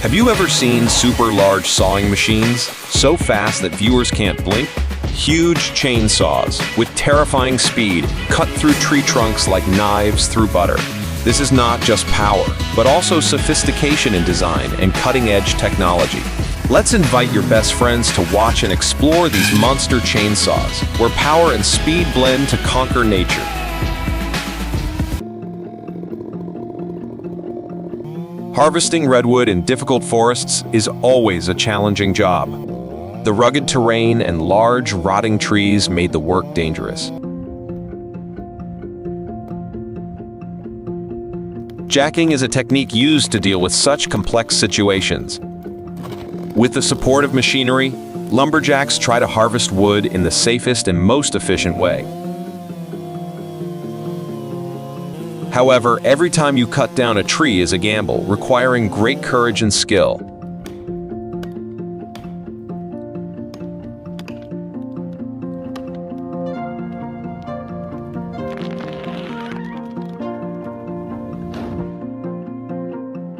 Have you ever seen super large sawing machines, so fast that viewers can't blink? Huge chainsaws, with terrifying speed, cut through tree trunks like knives through butter. This is not just power, but also sophistication in design and cutting-edge technology. Let's invite your best friends to watch and explore these monster chainsaws, where power and speed blend to conquer nature. Harvesting redwood in difficult forests is always a challenging job. The rugged terrain and large, rotting trees made the work dangerous. Jacking is a technique used to deal with such complex situations. With the support of machinery, lumberjacks try to harvest wood in the safest and most efficient way. However, every time you cut down a tree is a gamble, requiring great courage and skill.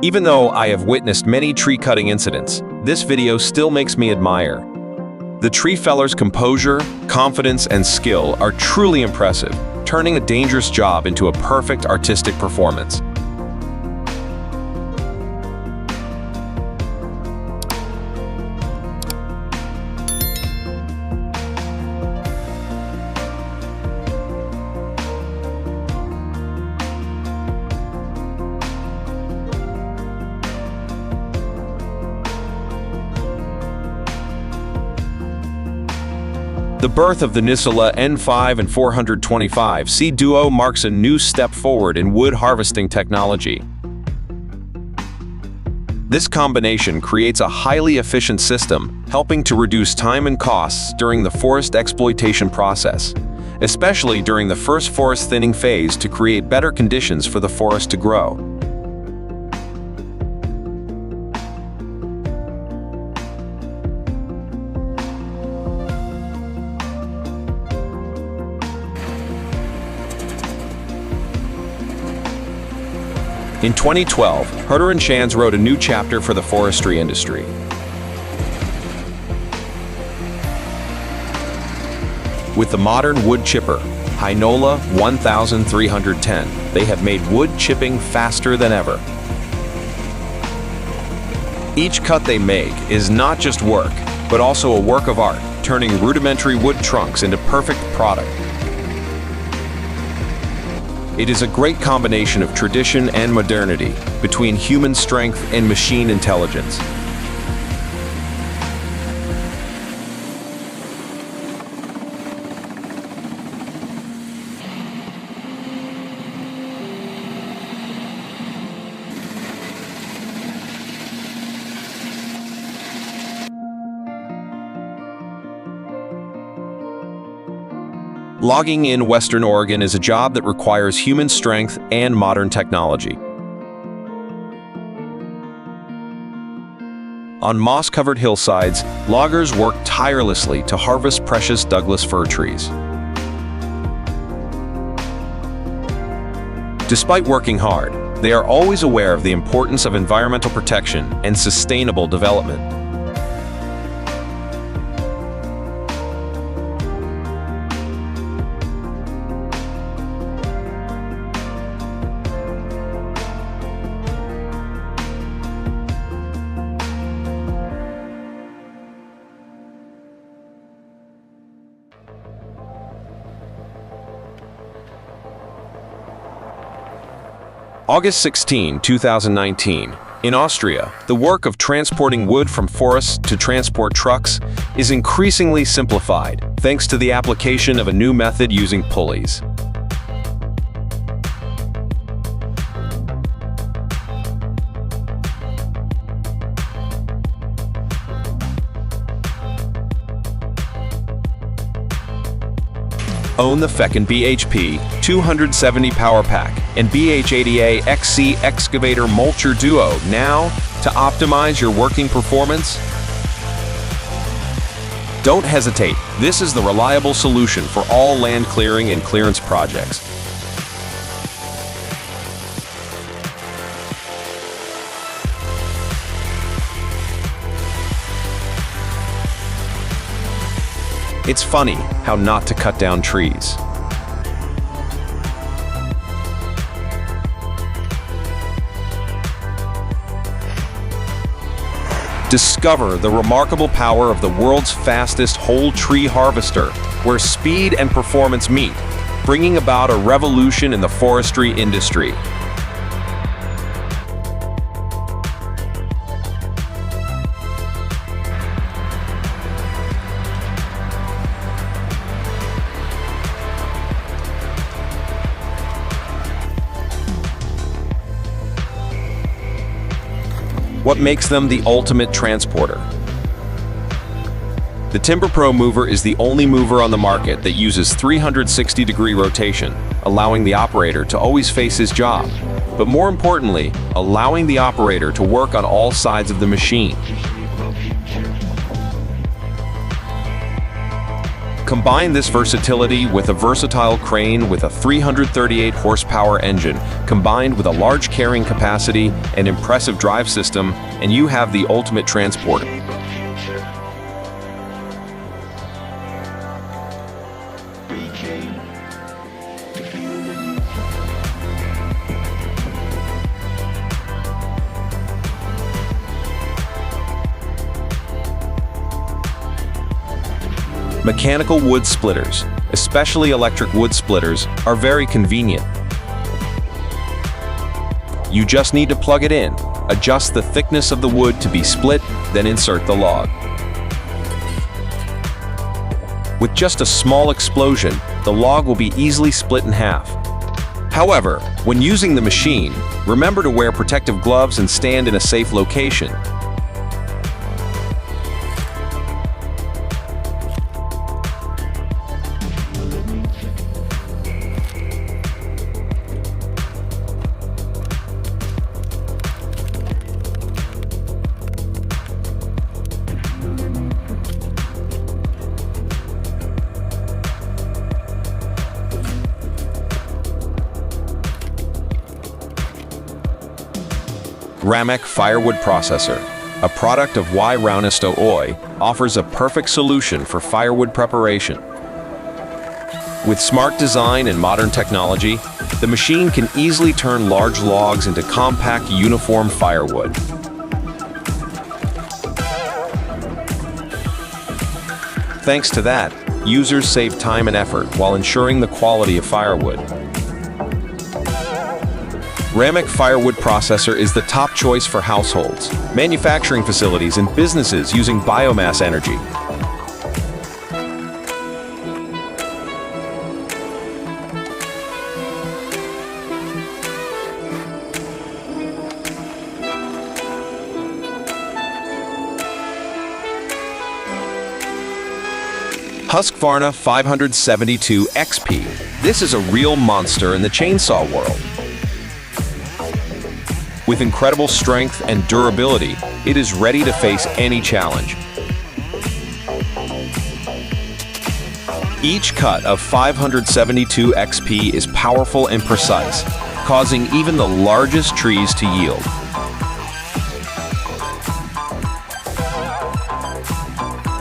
Even though I have witnessed many tree cutting incidents, this video still makes me admire. The tree feller's composure, confidence, and skill are truly impressive, turning a dangerous job into a perfect artistic performance. The birth of the Nisula N5 and 425C Duo marks a new step forward in wood harvesting technology. This combination creates a highly efficient system, helping to reduce time and costs during the forest exploitation process, especially during the first forest thinning phase to create better conditions for the forest to grow. In 2012, Herder and Shands wrote a new chapter for the forestry industry. With the modern wood chipper, Hinola 1310, they have made wood chipping faster than ever. Each cut they make is not just work, but also a work of art, turning rudimentary wood trunks into perfect product. It is a great combination of tradition and modernity, between human strength and machine intelligence. Logging in Western Oregon is a job that requires human strength and modern technology. On moss-covered hillsides, loggers work tirelessly to harvest precious Douglas fir trees. Despite working hard, they are always aware of the importance of environmental protection and sustainable development. August 16, 2019. In Austria, the work of transporting wood from forests to transport trucks is increasingly simplified thanks to the application of a new method using pulleys. Own the Feckin' BHP 270 Power Pack and BH80A XC Excavator Mulcher Duo now to optimize your working performance. Don't hesitate. This is the reliable solution for all land clearing and clearance projects. It's funny how not to cut down trees. Discover the remarkable power of the world's fastest whole tree harvester, where speed and performance meet, bringing about a revolution in the forestry industry. What makes them the ultimate transporter? The Timber Pro mover is the only mover on the market that uses 360-degree rotation, allowing the operator to always face his job, but more importantly, allowing the operator to work on all sides of the machine. Combine this versatility with a versatile crane with a 338 horsepower engine, combined with a large carrying capacity and impressive drive system, and you have the ultimate transporter. Mechanical wood splitters, especially electric wood splitters, are very convenient. You just need to plug it in, adjust the thickness of the wood to be split, then insert the log. With just a small explosion, the log will be easily split in half. However, when using the machine, remember to wear protective gloves and stand in a safe location. Ramek Firewood Processor, a product of Warthogs Oy, offers a perfect solution for firewood preparation. With smart design and modern technology, the machine can easily turn large logs into compact, uniform firewood. Thanks to that, users save time and effort while ensuring the quality of firewood. Ramek Firewood Processor is the top choice for households, manufacturing facilities, and businesses using biomass energy. Husqvarna 572 XP. This is a real monster in the chainsaw world. With incredible strength and durability, it is ready to face any challenge. Each cut of 572 XP is powerful and precise, causing even the largest trees to yield.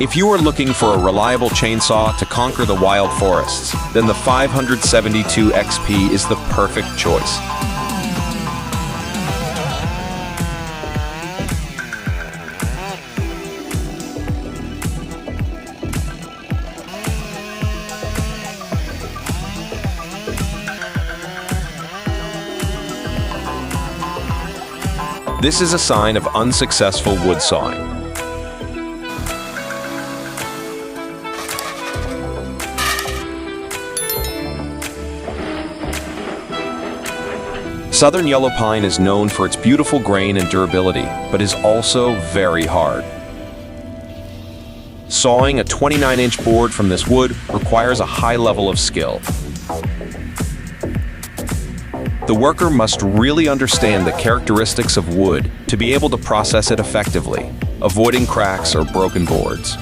If you are looking for a reliable chainsaw to conquer the wild forests, then the 572 XP is the perfect choice. This is a sign of unsuccessful wood sawing. Southern yellow pine is known for its beautiful grain and durability, but is also very hard. Sawing a 29-inch board from this wood requires a high level of skill. The worker must really understand the characteristics of wood to be able to process it effectively, avoiding cracks or broken boards.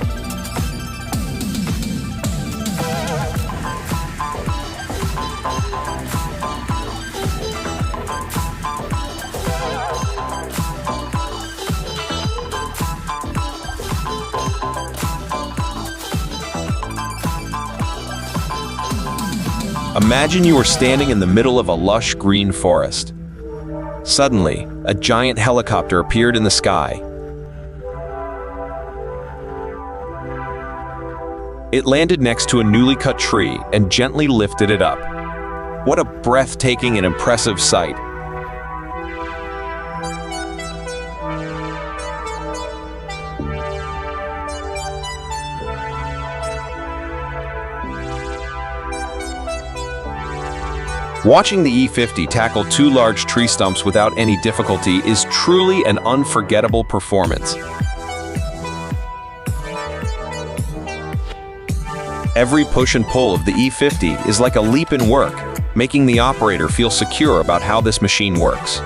Imagine you are standing in the middle of a lush green forest. Suddenly, a giant helicopter appeared in the sky. It landed next to a newly cut tree and gently lifted it up. What a breathtaking and impressive sight! Watching the E50 tackle two large tree stumps without any difficulty is truly an unforgettable performance. Every push and pull of the E50 is like a leap in work, making the operator feel secure about how this machine works.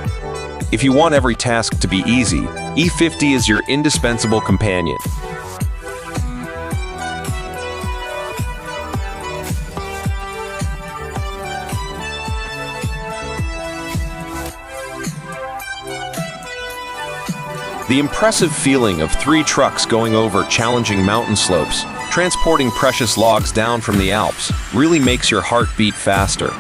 If you want every task to be easy, E50 is your indispensable companion. The impressive feeling of 3 trucks going over challenging mountain slopes, transporting precious logs down from the Alps, really makes your heart beat faster.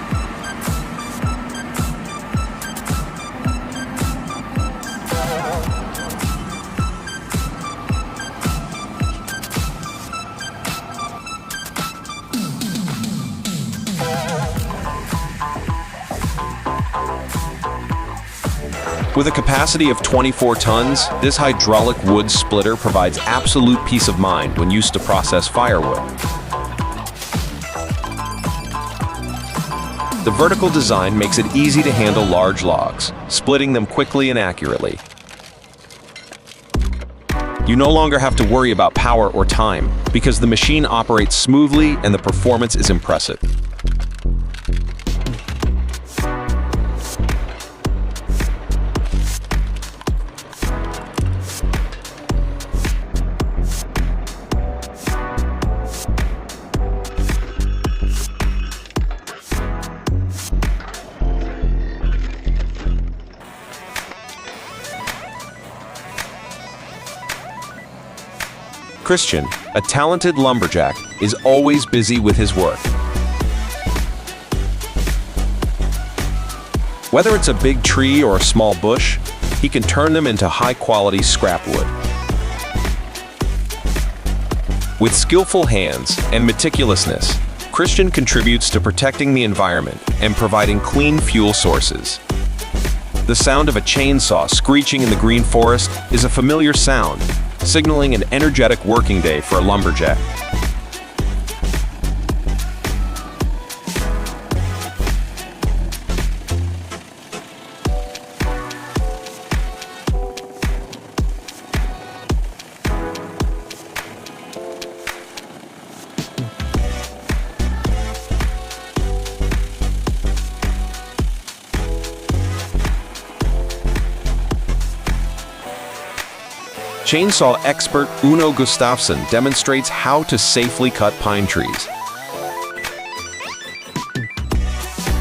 With a capacity of 24 tons, this hydraulic wood splitter provides absolute peace of mind when used to process firewood. The vertical design makes it easy to handle large logs, splitting them quickly and accurately. You no longer have to worry about power or time, because the machine operates smoothly and the performance is impressive. Christian, a talented lumberjack, is always busy with his work. Whether it's a big tree or a small bush, he can turn them into high-quality scrap wood. With skillful hands and meticulousness, Christian contributes to protecting the environment and providing clean fuel sources. The sound of a chainsaw screeching in the green forest is a familiar sound, signaling an energetic working day for a lumberjack. Chainsaw expert Uno Gustafsson demonstrates how to safely cut pine trees.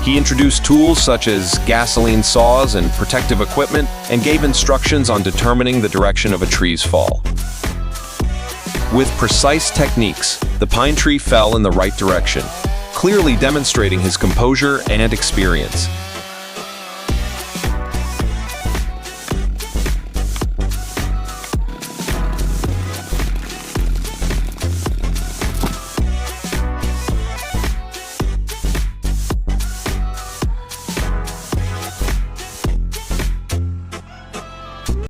He introduced tools such as gasoline saws and protective equipment and gave instructions on determining the direction of a tree's fall. With precise techniques, the pine tree fell in the right direction, clearly demonstrating his composure and experience.